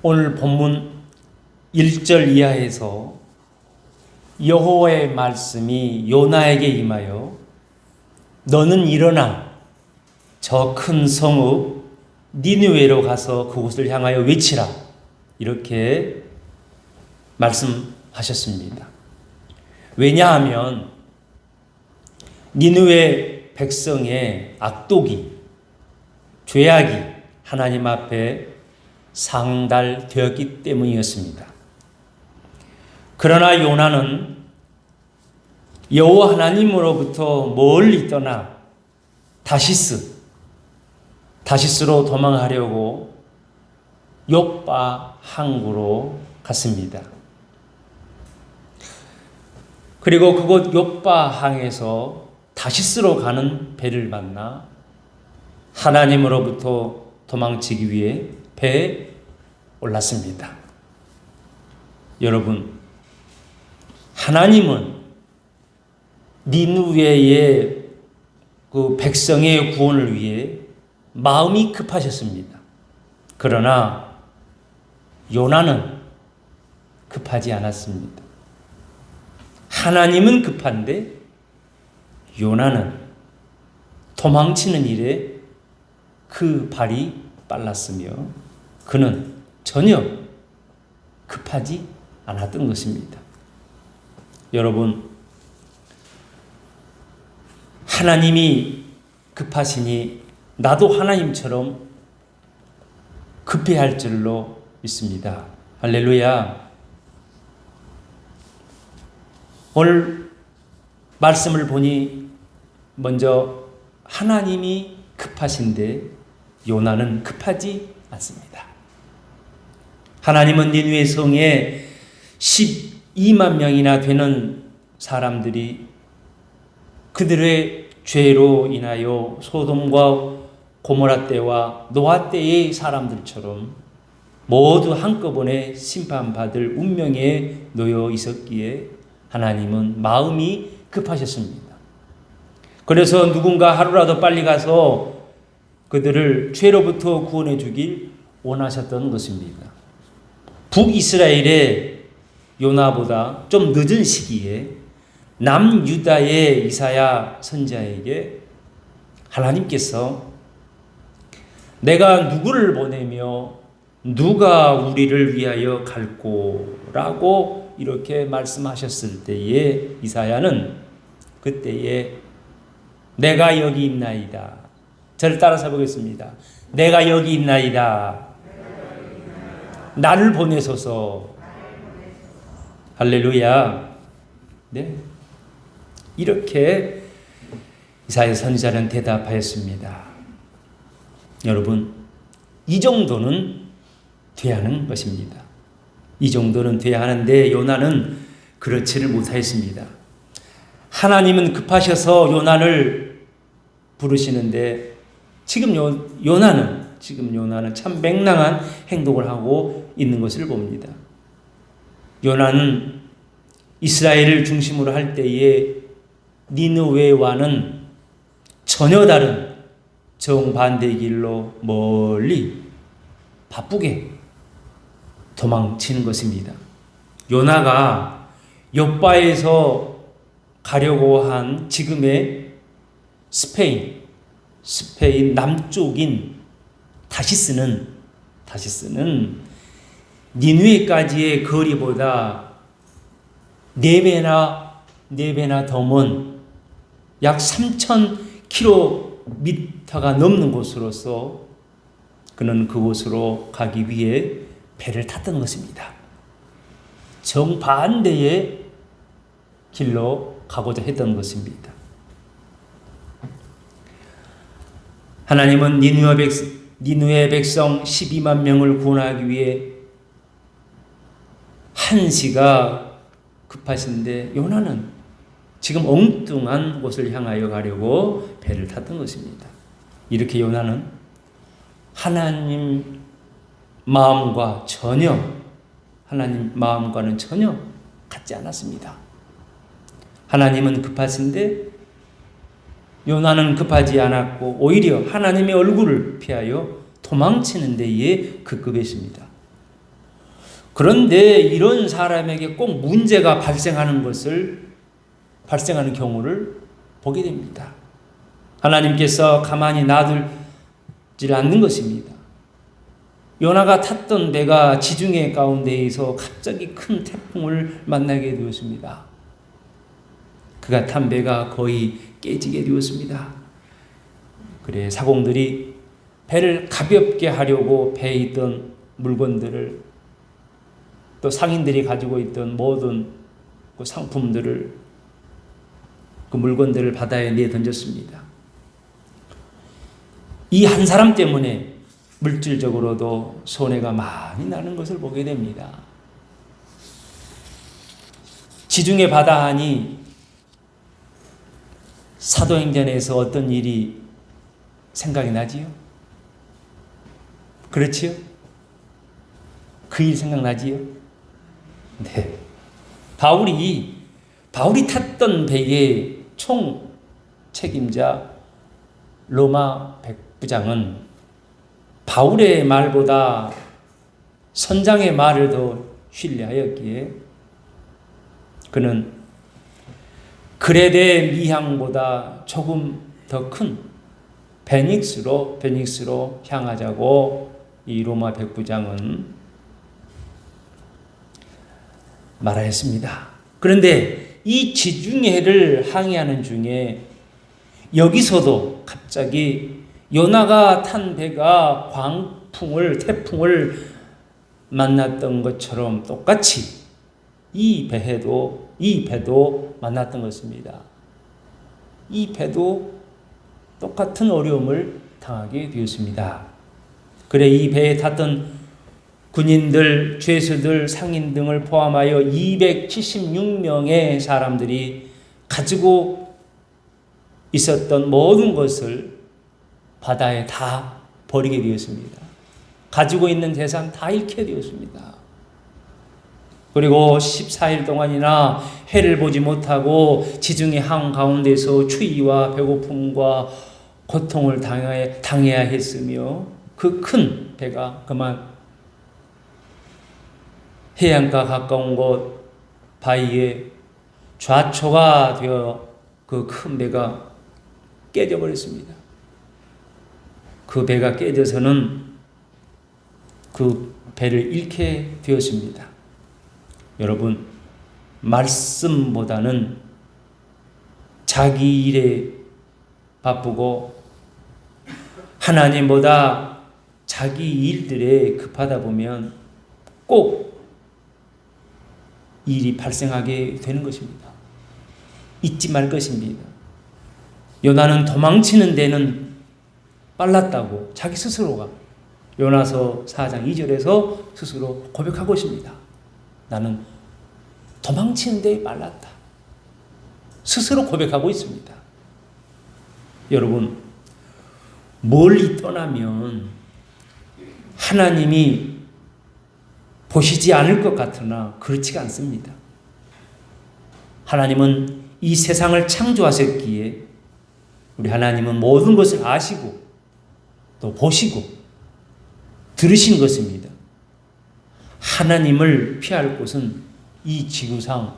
오늘 본문 1절 이하에서 여호와의 말씀이 요나에게 임하여 너는 일어나 저 큰 성읍 니느웨로 가서 그곳을 향하여 외치라 이렇게 말씀하셨습니다. 왜냐하면 니느웨 백성의 악독이 죄악이 하나님 앞에 상달되었기 때문이었습니다. 그러나 요나는 여호와 하나님으로부터 멀리 떠나 다시스로 도망하려고 욥바 항구로 갔습니다. 그리고 그곳 욥바 항에서 다시스로 가는 배를 만나 하나님으로부터 도망치기 위해 배에 올랐습니다. 여러분, 하나님은 니느웨의 그 백성의 구원을 위해 마음이 급하셨습니다. 그러나 요나는 급하지 않았습니다. 하나님은 급한데 요나는 도망치는 일에 그 발이 빨랐으며 그는 전혀 급하지 않았던 것입니다. 여러분, 하나님이 급하시니 나도 하나님처럼 급해야 할 줄로 믿습니다. 할렐루야. 오늘 말씀을 보니 먼저 하나님이 급하신데 요나는 급하지 않습니다. 하나님은 니느웨 성에 12만 명이나 되는 사람들이 그들의 죄로 인하여 소돔과 고모라 때와 노아 때의 사람들처럼 모두 한꺼번에 심판받을 운명에 놓여 있었기에 하나님은 마음이 급하셨습니다. 그래서 누군가 하루라도 빨리 가서 그들을 죄로부터 구원해 주길 원하셨던 것입니다. 북이스라엘의 요나보다 좀 늦은 시기에 남유다의 이사야 선지자에게 하나님께서 내가 누구를 보내며 누가 우리를 위하여 갈꼬라고 이렇게 말씀하셨을 때에 이사야는 그때에 내가 여기 있나이다. 저를 따라서 보겠습니다. 내가 여기 있나이다. 나를 보내소서. 할렐루야. 네. 이렇게 이사야 선지자는 대답하였습니다. 여러분, 이 정도는 돼야 하는 것입니다. 이 정도는 돼야 하는데 요나는 그렇지를 못하였습니다. 하나님은 급하셔서 요나를 부르시는데 지금 요나는 참 맹랑한 행동을 하고 있는 것을 봅니다. 요나는 이스라엘을 중심으로 할 때에 니느웨와는 전혀 다른 정반대의 길로 멀리 바쁘게 도망치는 것입니다. 요나가 욥바에서 가려고 한 지금의 스페인 남쪽인 다시스는 니느웨까지의 거리보다 4배나 더 먼 약 3,000km가 넘는 곳으로서 그는 그곳으로 가기 위해 배를 탔던 것입니다. 정반대의 길로 가고자 했던 것입니다. 하나님은 니느웨 백성 12만 명을 구원하기 위해 한시가 급하신데 요나는 지금 엉뚱한 곳을 향하여 가려고 배를 탔던 것입니다. 이렇게 요나는 하나님 마음과는 전혀 같지 않았습니다. 하나님은 급하신데 요나는 급하지 않았고 오히려 하나님의 얼굴을 피하여 도망치는 데에 급급했습니다. 그런데 이런 사람에게 꼭 문제가 발생하는 경우를 보게 됩니다. 하나님께서 가만히 놔두질 않는 것입니다. 요나가 탔던 배가 지중해 가운데에서 갑자기 큰 태풍을 만나게 되었습니다. 그가 탄 배가 거의 깨지게 되었습니다. 그래 사공들이 배를 가볍게 하려고 배에 있던 물건들을, 또 상인들이 가지고 있던 모든 그 상품들을, 그 물건들을 바다에 내던졌습니다. 이 한 사람 때문에 물질적으로도 손해가 많이 나는 것을 보게 됩니다. 지중해 바다 하니 사도행전에서 어떤 일이 생각이 나지요? 그렇지요? 그 일 생각나지요? 네. 바울이 탔던 배의 총 책임자 로마 백부장은 바울의 말보다 선장의 말을 더 신뢰하였기에 그는 그레데 미항보다 조금 더 큰 베닉스로 향하자고 이 로마 백부장은 말하였습니다. 그런데 이 지중해를 항해하는 중에 여기서도 갑자기 요나가 탄 배가 태풍을 만났던 것처럼 똑같이 이 배도 만났던 것입니다. 이 배도 똑같은 어려움을 당하게 되었습니다. 그래 이 배에 탔던 군인들, 죄수들, 상인 등을 포함하여 276명의 사람들이 가지고 있었던 모든 것을 바다에 다 버리게 되었습니다. 가지고 있는 재산 다 잃게 되었습니다. 그리고 14일 동안이나 해를 보지 못하고 지중해 항 가운데서 추위와 배고픔과 고통을 당해야 했으며 그 큰 배가 그만 해안가 가까운 곳 바위에 좌초가 되어 그 큰 배가 깨져버렸습니다. 그 배가 깨져서는 그 배를 잃게 되었습니다. 여러분, 말씀보다는 자기 일에 바쁘고 하나님보다 자기 일들에 급하다 보면 꼭 일이 발생하게 되는 것입니다. 잊지 말 것입니다. 요나는 도망치는 데는 빨랐다고 자기 스스로가 요나서 4장 2절에서 스스로 고백하고 있습니다. 나는 도망치는 데 빨랐다. 스스로 고백하고 있습니다. 여러분, 멀리 떠나면 하나님이 보시지 않을 것 같으나 그렇지가 않습니다. 하나님은 이 세상을 창조하셨기에 우리 하나님은 모든 것을 아시고 또 보시고 들으신 것입니다. 하나님을 피할 곳은 이 지구상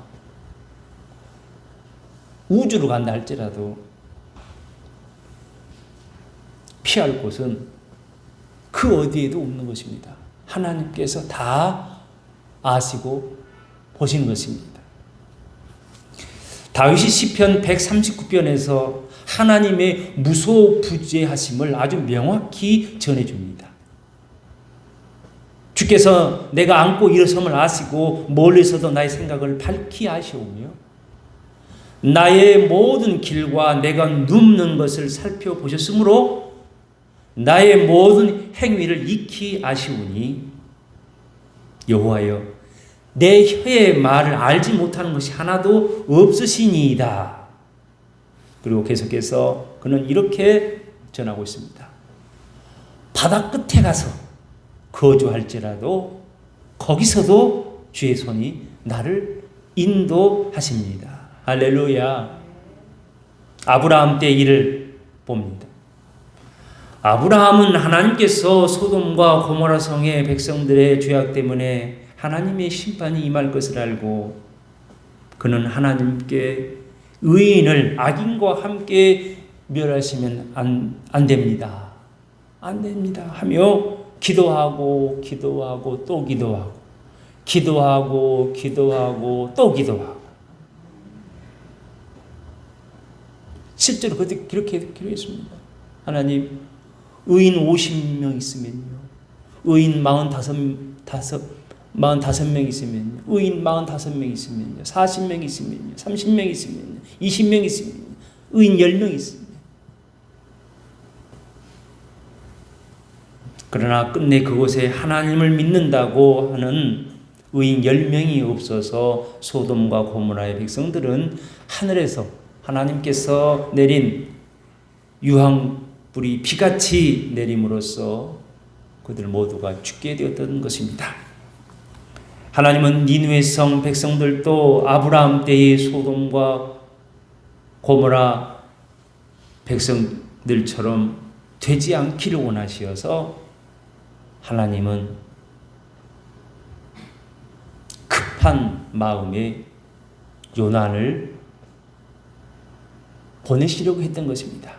우주로 간다 할지라도 피할 곳은 그 어디에도 없는 것입니다. 하나님께서 다 아시고 보신 것입니다. 다윗이 시편 139편에서 하나님의 무소부재하심을 아주 명확히 전해줍니다. 주께서 내가 앉고 일어섬을 아시고 멀리서도 나의 생각을 밝히 아시오며 나의 모든 길과 내가 눕는 것을 살펴보셨으므로 나의 모든 행위를 익히 아시오니 여호와여 내 혀의 말을 알지 못하는 것이 하나도 없으시니이다. 그리고 계속해서 그는 이렇게 전하고 있습니다. 바다 끝에 가서 거주할지라도 거기서도 주의 손이 나를 인도하십니다. 할렐루야. 아브라함 때 일을 봅니다. 아브라함은 하나님께서 소돔과 고모라 성의 백성들의 죄악 때문에 하나님의 심판이 임할 것을 알고 그는 하나님께 의인을 악인과 함께 멸하시면 안 됩니다. 안 됩니다. 하며 기도하고 기도하고 또 기도하고 기도하고 기도하고 또 기도하고 실제로 그렇게 기도했습니다. 하나님, 의인 50명 있으면요, 의인 45명 있으면요, 의인 45명 있으면요, 40명 있으면요, 30명 있으면요, 20명 있으면요, 의인 10명 있으면요. 그러나 끝내 그곳에 하나님을 믿는다고 하는 의인 10명이 없어서 소돔과 고모라의 백성들은 하늘에서 하나님께서 내린 유황불이 비같이 내림으로써 그들 모두가 죽게 되었던 것입니다. 하나님은 니느웨 성 백성들도 아브라함 때의 소돔과 고모라 백성들처럼 되지 않기를 원하시어서 하나님은 급한 마음에 요나를 보내시려고 했던 것입니다.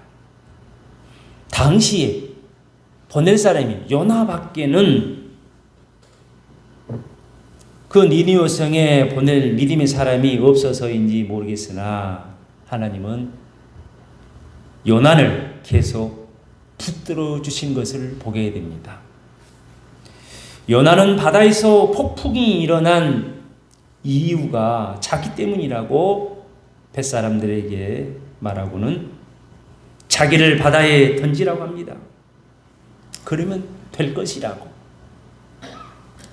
당시에 보낼 사람이 요나밖에는 그 니느웨 성에 보낼 믿음의 사람이 없어서인지 모르겠으나 하나님은 요나를 계속 붙들어 주신 것을 보게 됩니다. 요나는 바다에서 폭풍이 일어난 이유가 자기 때문이라고 뱃사람들에게 말하고는 자기를 바다에 던지라고 합니다. 그러면 될 것이라고.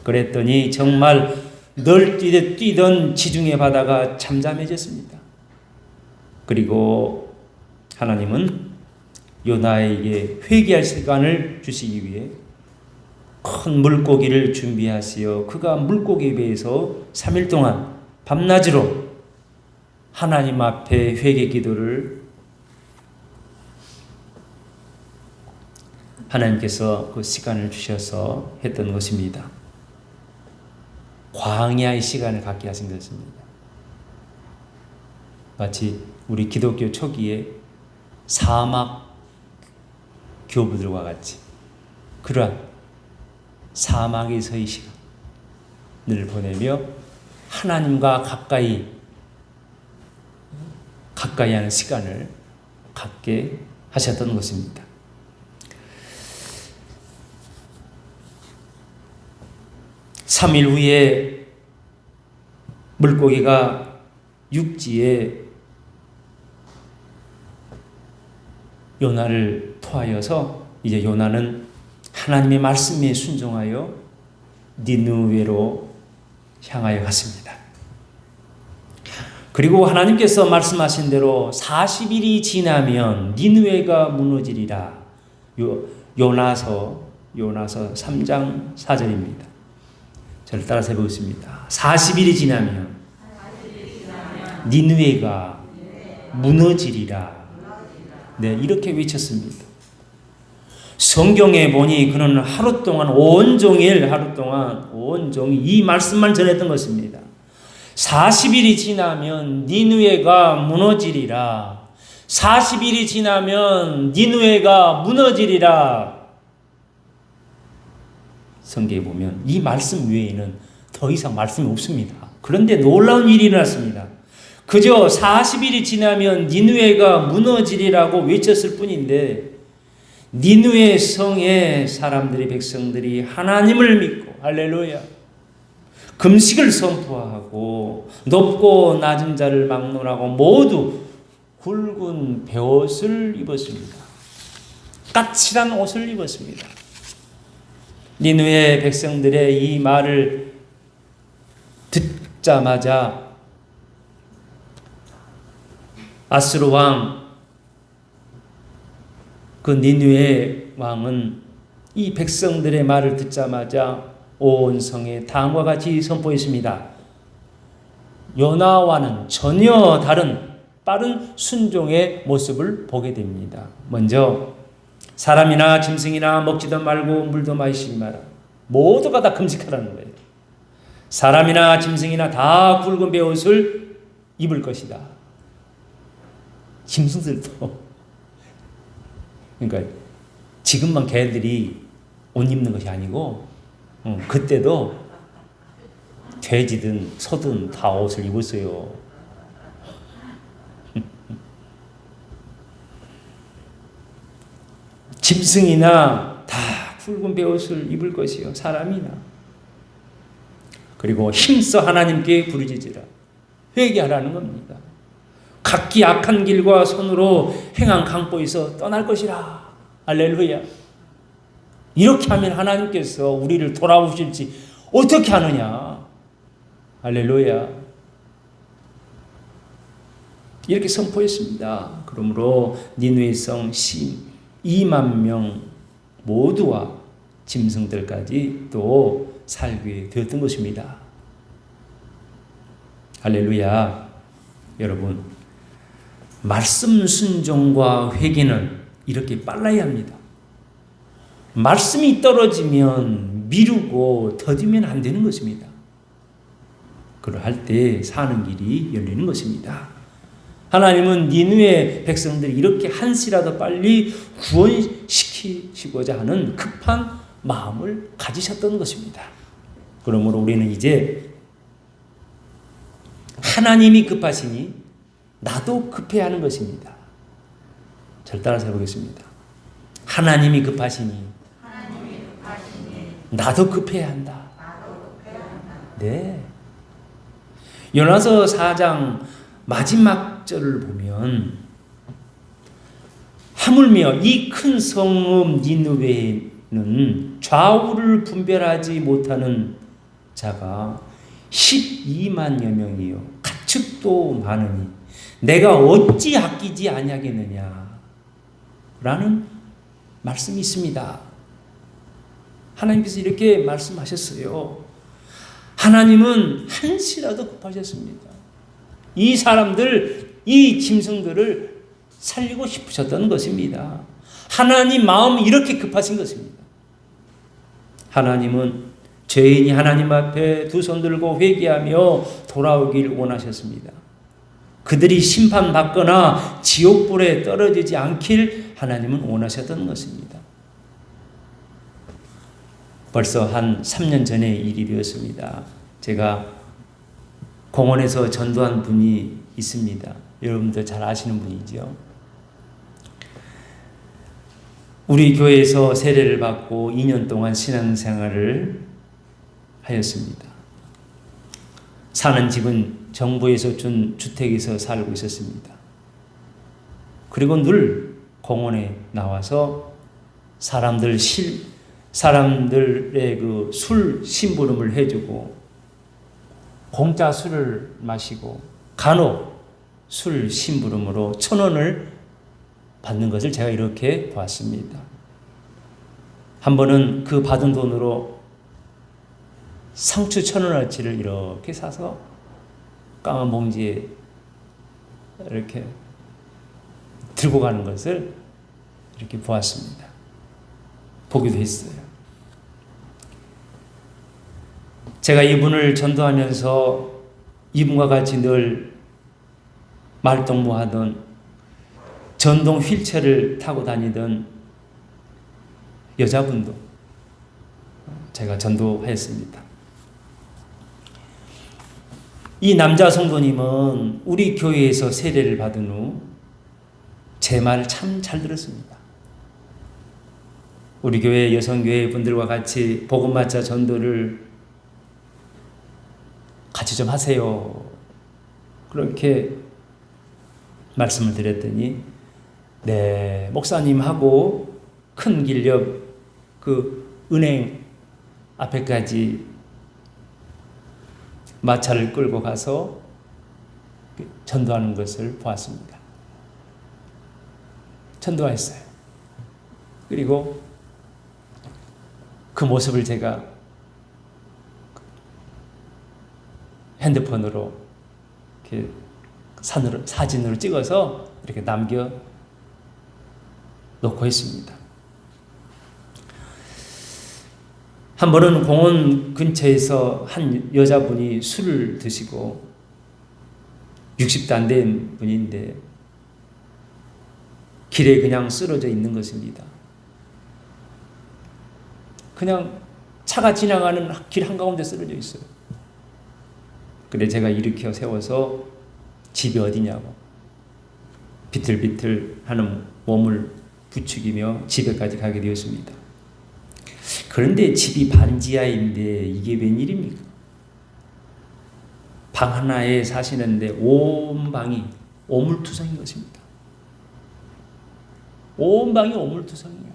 그랬더니 정말 널뛰듯 뛰던 지중해 바다가 잠잠해졌습니다. 그리고 하나님은 요나에게 회개할 시간을 주시기 위해 큰 물고기를 준비하시어 그가 물고기 배에서 3일 동안 밤낮으로 하나님 앞에 회개 기도를 하나님께서 그 시간을 주셔서 했던 것입니다. 광야의 시간을 갖게 하신 것입니다. 마치 우리 기독교 초기에 사막 교부들과 같이 그러한 사막에서의 시간을 보내며 하나님과 가까이 하는 시간을 갖게 하셨던 것입니다. (3일) 후에 물고기가 육지에 요나를 토하여서 이제 요나는 하나님의 말씀에 순종하여 니느웨로 향하여 갔습니다. 그리고 하나님께서 말씀하신 대로 40일이 지나면 니느웨가 무너지리라. 요나서 3장 4절입니다. 저를 따라서 해보겠습니다. 40일이 지나면 니느웨가 무너지리라. 네, 이렇게 외쳤습니다. 성경에 보니 그는 하루 동안 온종일 이 말씀만 전했던 것입니다. 40일이 지나면 니느웨가 무너지리라. 40일이 지나면 니느웨가 무너지리라. 성경에 보면 이 말씀 외에는 더 이상 말씀이 없습니다. 그런데 놀라운 일이 일어났습니다. 그저 40일이 지나면 니느웨가 무너지리라고 외쳤을 뿐인데 니느웨 성의 사람들이 백성들이 하나님을 믿고 할렐루야 금식을 선포하고 높고 낮은 자를 막론하고 모두 굵은 베옷을 입었습니다. 까칠한 옷을 입었습니다. 니느웨 백성들의 이 말을 듣자마자 아수르 왕, 그 니느웨 왕은 이 백성들의 말을 듣자마자 온 성에 다음과 같이 선포했습니다. 요나와는 전혀 다른 빠른 순종의 모습을 보게 됩니다. 먼저 사람이나 짐승이나 먹지도 말고 물도 마시지 마라. 모두가 다 금식하라는 거예요. 사람이나 짐승이나 다 굵은 베옷을 입을 것이다. 짐승들도 그러니까 지금만 개들이 옷 입는 것이 아니고 그때도 돼지든 소든 다 옷을 입었어요. 짐승이나 다 굵은 베옷을 입을 것이요 사람이나. 그리고 힘써 하나님께 부르짖으라. 회개하라는 겁니다. 각기 악한 길과 손으로 행한 강보에서 떠날 것이라. 할렐루야. 이렇게 하면 하나님께서 우리를 돌아오실지 어떻게 하느냐. 할렐루야. 이렇게 선포했습니다. 그러므로 니느웨 성 시 2만 명 모두와 짐승들까지 또 살게 되었던 것입니다. 할렐루야. 여러분, 말씀 순종과 회개는 이렇게 빨라야 합니다. 말씀이 떨어지면 미루고 더디면 안 되는 것입니다. 그러할 때 사는 길이 열리는 것입니다. 하나님은 니느웨 백성들이 이렇게 한시라도 빨리 구원시키시고자 하는 급한 마음을 가지셨던 것입니다. 그러므로 우리는 이제 하나님이 급하시니 나도 급해야 하는 것입니다. 절 따라서 해보겠습니다. 하나님이 급하시니 나도 급해야 한다. 네. 요나서 4장 마지막 절을 보면 하물며 이 큰 성읍 니느웨는 좌우를 분별하지 못하는 자가 12만여 명이요 가축도 많으니 내가 어찌 아끼지 아니하겠느냐 라는 말씀이 있습니다. 하나님께서 이렇게 말씀하셨어요. 하나님은 한시라도 급하셨습니다. 이 사람들, 이 짐승들을 살리고 싶으셨던 것입니다. 하나님 마음이 이렇게 급하신 것입니다. 하나님은 죄인이 하나님 앞에 두 손 들고 회개하며 돌아오길 원하셨습니다. 그들이 심판받거나 지옥불에 떨어지지 않길 하나님은 원하셨던 것입니다. 벌써 한 3년 전의 일이 되었습니다. 제가 공원에서 전도한 분이 있습니다. 여러분들 잘 아시는 분이죠. 우리 교회에서 세례를 받고 2년 동안 신앙생활을 하였습니다. 사는 집은 정부에서 준 주택에서 살고 있었습니다. 그리고 늘 공원에 나와서 사람들의 그 술 심부름을 해주고 공짜 술을 마시고 간혹 술 심부름으로 1,000원을 받는 것을 제가 이렇게 보았습니다. 한 번은 그 받은 돈으로 상추 1,000원어치를 이렇게 사서 까만 봉지에 이렇게 들고 가는 것을 이렇게 보았습니다. 보기도 했어요. 제가 이분을 전도하면서 이분과 같이 늘 말동무하던 전동 휠체어를 타고 다니던 여자분도 제가 전도했습니다. 이 남자 성도님은 우리 교회에서 세례를 받은 후 제 말을 참 잘 들었습니다. 우리 교회 여성교회 분들과 같이 복음맞자 전도를 같이 좀 하세요. 그렇게 말씀을 드렸더니 네, 목사님하고 큰 길 옆 그 은행 앞에까지 마차를 끌고 가서 전도하는 것을 보았습니다. 전도했어요. 그리고 그 모습을 제가 핸드폰으로 이렇게 사진으로 찍어서 이렇게 남겨 놓고 있습니다. 한 번은 공원 근처에서 한 여자분이 술을 드시고 60도 안 된 분인데 길에 그냥 쓰러져 있는 것입니다. 그냥 차가 지나가는 길 한가운데 쓰러져 있어요. 그래 제가 일으켜 세워서 집이 어디냐고 비틀비틀 하는 몸을 부추기며 집에까지 가게 되었습니다. 그런데 집이 반지하인데 이게 웬일입니까? 방 하나에 사시는데 온 방이 오물투성인 것입니다. 온 방이 오물투성이야.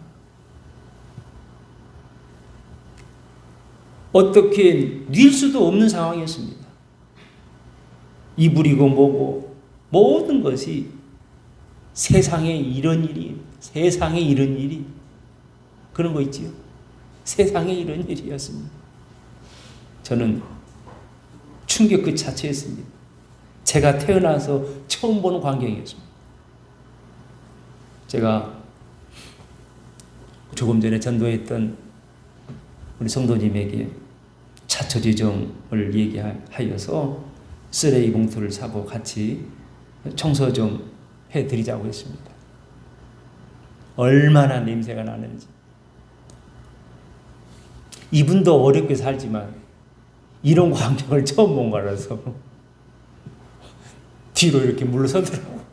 어떻게 닐 수도 없는 상황이었습니다. 이불이고 뭐고 모든 것이 세상에 이런 일이 그런 거 있지요. 세상에 이런 일이었습니다. 저는 충격 그 자체였습니다. 제가 태어나서 처음 보는 광경이었습니다. 제가 조금 전에 전도했던 우리 성도님에게 차처지정을 얘기하여서 쓰레기 봉투를 사고 같이 청소 좀 해드리자고 했습니다. 얼마나 냄새가 나는지. 이분도 어렵게 살지만 이런 광경을 처음 본 거라서 뒤로 이렇게 물러서더라고요.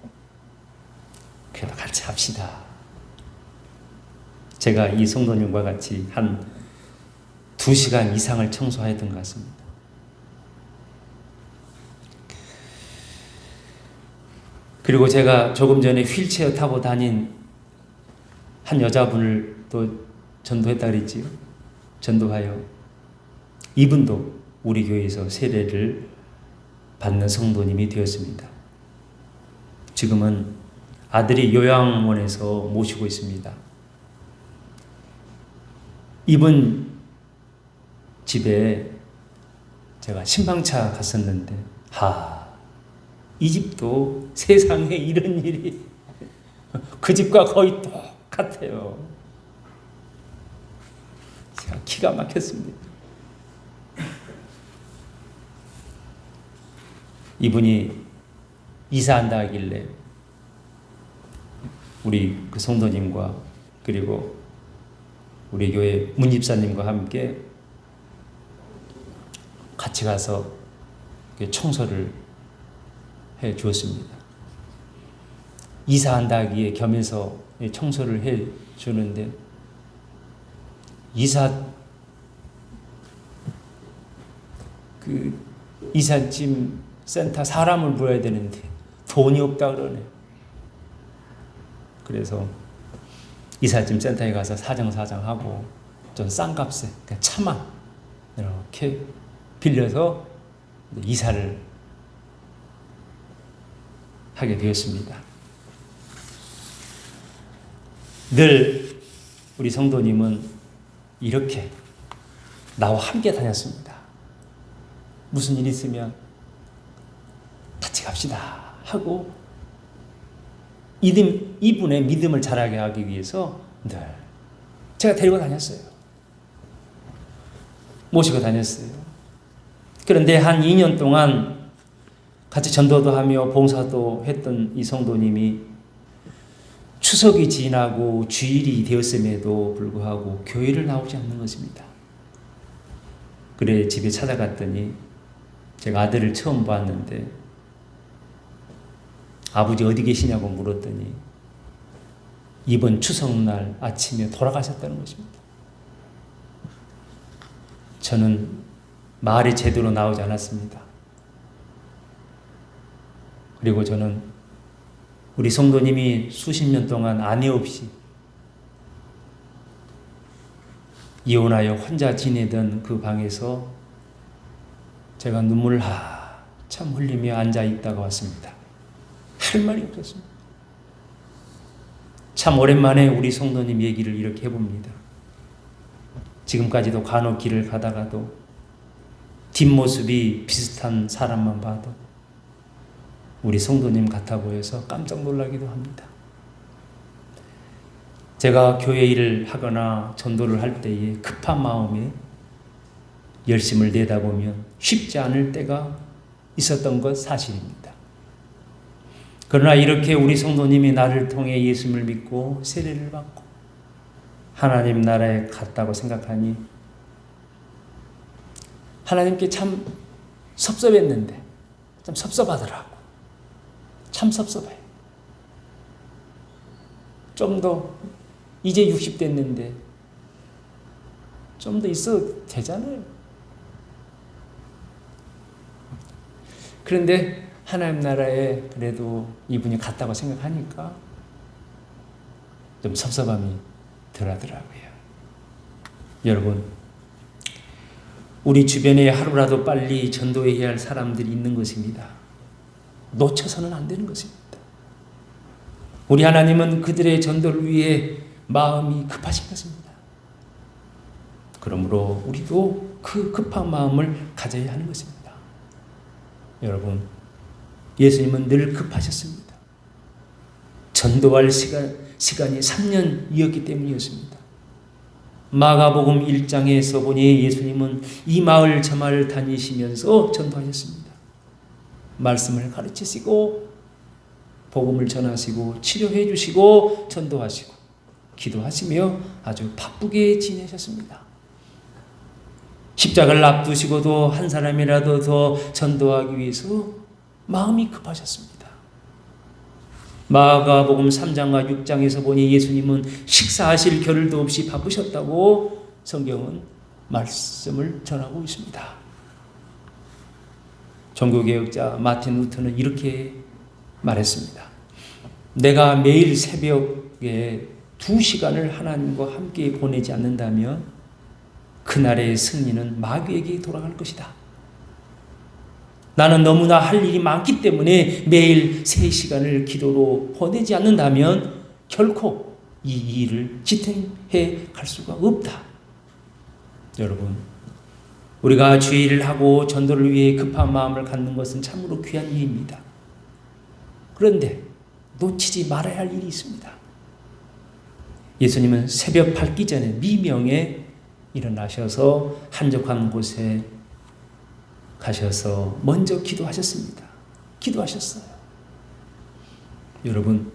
그래도 같이 합시다. 제가 이 성도님과 같이 한 2시간 이상을 청소했던 것 같습니다. 그리고 제가 조금 전에 휠체어 타고 다닌 한 여자분을 또 전도했다 그랬지요. 전도하여 이분도 우리 교회에서 세례를 받는 성도님이 되었습니다. 지금은 아들이 요양원에서 모시고 있습니다. 이분 집에 제가 신방차 갔었는데 이 집도 세상에 이런 일이 그 집과 거의 똑같아요. 제가 기가 막혔습니다. 이분이 이사한다 하길래 우리 그 성도님과 그리고 우리 교회 문집사님과 함께 같이 가서 청소를 해 주었습니다. 이사한다 하기에 겸해서 청소를 해 주는데 이삿짐 센터 사람을 불러야 되는데 돈이 없다 그러네. 그래서 이삿짐 센터에 가서 사정하고 좀 싼 값에 차만 이렇게 빌려서 이사를 하게 되었습니다. 늘 우리 성도님은 이렇게 나와 함께 다녔습니다. 무슨 일 있으면 같이 갑시다 하고 이분의 믿음을 자라게 하기 위해서 늘 제가 데리고 다녔어요. 모시고 다녔어요. 그런데 한 2년 동안 같이 전도도 하며 봉사도 했던 이 성도님이 추석이 지나고 주일이 되었음에도 불구하고 교회를 나오지 않는 것입니다. 그래 집에 찾아갔더니 제가 아들을 처음 봤는데 아버지 어디 계시냐고 물었더니 이번 추석날 아침에 돌아가셨다는 것입니다. 저는 말이 제대로 나오지 않았습니다. 그리고 저는 우리 성도님이 수십 년 동안 아내 없이 이혼하여 혼자 지내던 그 방에서 제가 눈물을 한참 흘리며 앉아 있다가 왔습니다. 할 말이 없었습니다. 참 오랜만에 우리 성도님 얘기를 이렇게 해봅니다. 지금까지도 간혹 길을 가다가도 뒷모습이 비슷한 사람만 봐도 우리 성도님 같아 보여서 깜짝 놀라기도 합니다. 제가 교회 일을 하거나 전도를 할 때에 급한 마음에 열심을 내다보면 쉽지 않을 때가 있었던 것 사실입니다. 그러나 이렇게 우리 성도님이 나를 통해 예수님을 믿고 세례를 받고 하나님 나라에 갔다고 생각하니 하나님께 참 섭섭했는데 참 섭섭하더라고. 참 섭섭해. 좀 더 이제 60 됐는데 좀 더 있어도 되잖아요. 그런데 하나님 나라에 그래도 이분이 갔다고 생각하니까 좀 섭섭함이 덜하더라고요. 여러분, 우리 주변에 하루라도 빨리 전도해야 할 사람들이 있는 것입니다. 놓쳐서는 안 되는 것입니다. 우리 하나님은 그들의 전도를 위해 마음이 급하신 것입니다. 그러므로 우리도 그 급한 마음을 가져야 하는 것입니다. 여러분, 예수님은 늘 급하셨습니다. 전도할 시간이 3년이었기 때문이었습니다. 마가복음 1장에서 보니 예수님은 이 마을 저 마을 다니시면서 전도하셨습니다. 말씀을 가르치시고 복음을 전하시고 치료해 주시고 전도하시고 기도하시며 아주 바쁘게 지내셨습니다. 십자가를 앞두시고도 한 사람이라도 더 전도하기 위해서 마음이 급하셨습니다. 마가복음 3장과 6장에서 보니 예수님은 식사하실 겨를도 없이 바쁘셨다고 성경은 말씀을 전하고 있습니다. 종교개혁자 마틴 루터는 이렇게 말했습니다. 내가 매일 새벽에 2시간을 하나님과 함께 보내지 않는다면 그날의 승리는 마귀에게 돌아갈 것이다. 나는 너무나 할 일이 많기 때문에 매일 3시간을 기도로 보내지 않는다면 결코 이 일을 지탱해 갈 수가 없다. 여러분, 우리가 주의 일을 하고 전도를 위해 급한 마음을 갖는 것은 참으로 귀한 일입니다. 그런데 놓치지 말아야 할 일이 있습니다. 예수님은 새벽 밝기 전에 미명에 일어나셔서 한적한 곳에 가셔서 먼저 기도하셨습니다. 기도하셨어요. 여러분,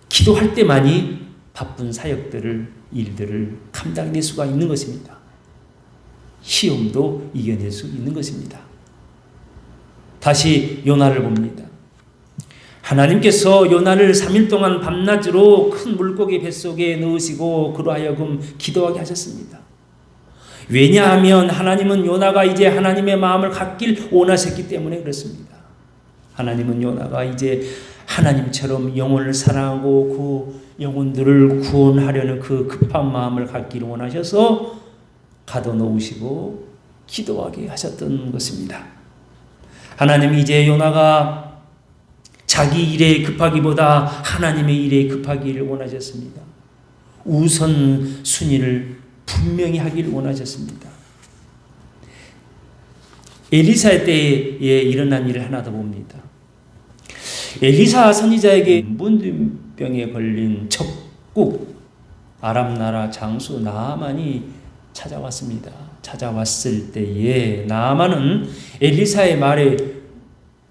기도할 때만이 바쁜 사역들을, 일들을 감당할 수가 있는 것입니다. 시험도 이겨낼 수 있는 것입니다. 다시 요나를 봅니다. 하나님께서 요나를 3일 동안 밤낮으로 큰 물고기 뱃속에 넣으시고 그로 하여금 기도하게 하셨습니다. 왜냐하면 하나님은 요나가 이제 하나님의 마음을 갖길 원하셨기 때문에 그렇습니다. 하나님은 요나가 이제 하나님처럼 영혼을 사랑하고 그 영혼들을 구원하려는 그 급한 마음을 갖기를 원하셔서 가둬놓으시고 기도하게 하셨던 것입니다. 하나님이 이제 요나가 자기 일에 급하기보다 하나님의 일에 급하기를 원하셨습니다. 우선 순위를 분명히 하기를 원하셨습니다. 엘리사 때에 일어난 일을 하나 더 봅니다. 엘리사 선지자에게 문둥병에 걸린 적국 아람 나라 장수 나아만이 찾아왔습니다. 찾아왔을 때에 나아만은 엘리사의 말에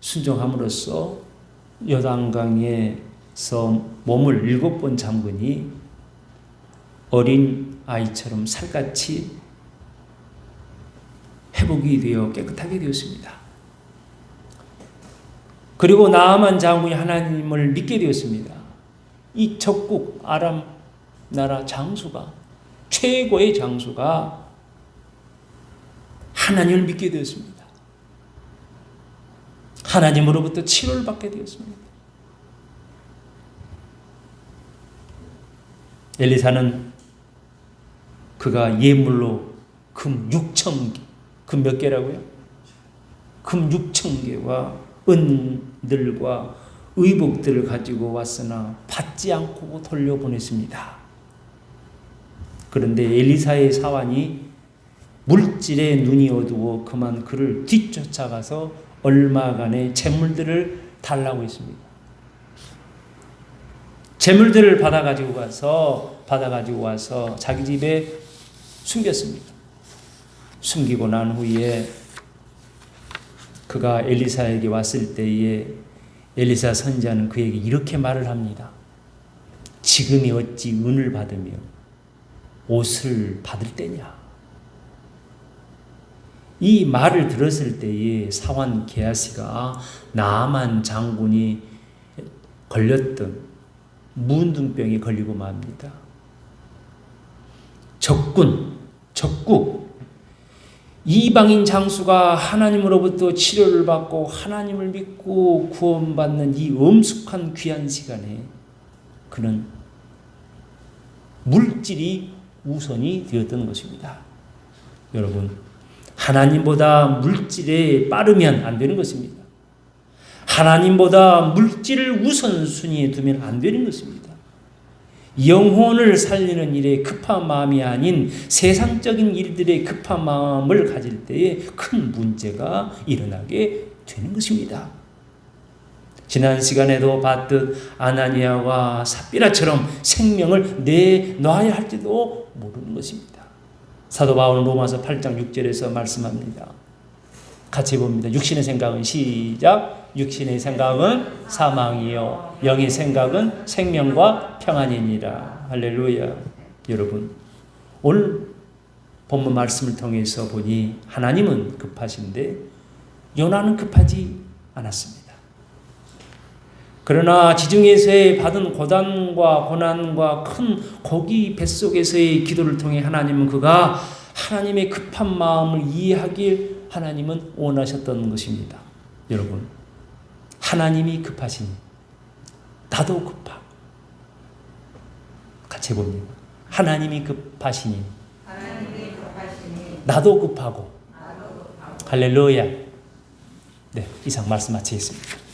순종함으로써 요단강에서 몸을 7번 잠그니 어린 아이처럼 살같이 회복이 되어 깨끗하게 되었습니다. 그리고 나아만 장군이 하나님을 믿게 되었습니다. 이 적국 아람 나라 장수가, 최고의 장수가 하나님을 믿게 되었습니다. 하나님으로부터 치료를 받게 되었습니다. 엘리사는 그가 예물로 금 6,000개, 금 몇 개라고요? 금 6,000개와 은들과 의복들을 가지고 왔으나 받지 않고 돌려보냈습니다. 그런데 엘리사의 사환이 물질에 눈이 어두워 그만 그를 뒤쫓아가서 얼마간의 재물들을 달라고 했습니다. 재물들을 받아가지고 와서 자기 집에 숨겼습니다. 숨기고 난 후에 그가 엘리사에게 왔을 때에 엘리사 선지자는 그에게 이렇게 말을 합니다. 지금이 어찌 은을 받으며 옷을 받을 때냐. 이 말을 들었을 때에 사환 게하시가 나아만 장군이 걸렸던 문둥병에 걸리고 맙니다. 적국 이방인 장수가 하나님으로부터 치료를 받고 하나님을 믿고 구원받는 이 엄숙한 귀한 시간에 그는 물질이 우선이 되었던 것입니다. 여러분, 하나님보다 물질에 빠르면 안 되는 것입니다. 하나님보다 물질을 우선순위에 두면 안 되는 것입니다. 영혼을 살리는 일에 급한 마음이 아닌 세상적인 일들에 급한 마음을 가질 때에 큰 문제가 일어나게 되는 것입니다. 지난 시간에도 봤듯 아나니아와 삽비라처럼 생명을 내놔야 할지도 모르는 것입니다. 사도 바울은 로마서 8장 6절에서 말씀합니다. 같이 봅니다. 육신의 생각은 시작. 육신의 생각은 사망이요 영의 생각은 생명과 평안이니라. 할렐루야. 여러분, 오늘 본문 말씀을 통해서 보니 하나님은 급하신데 요나는 급하지 않았습니다. 그러나 지중해에서의 받은 고단과 고난과 큰 고기 뱃속에서의 기도를 통해 하나님은 그가 하나님의 급한 마음을 이해하길 하나님은 원하셨던 것입니다. 여러분, 하나님이 급하시니 나도 급하고, 같이 봅니다. 하나님이 급하시니 나도 급하고. 할렐루야. 네, 이상 말씀 마치겠습니다.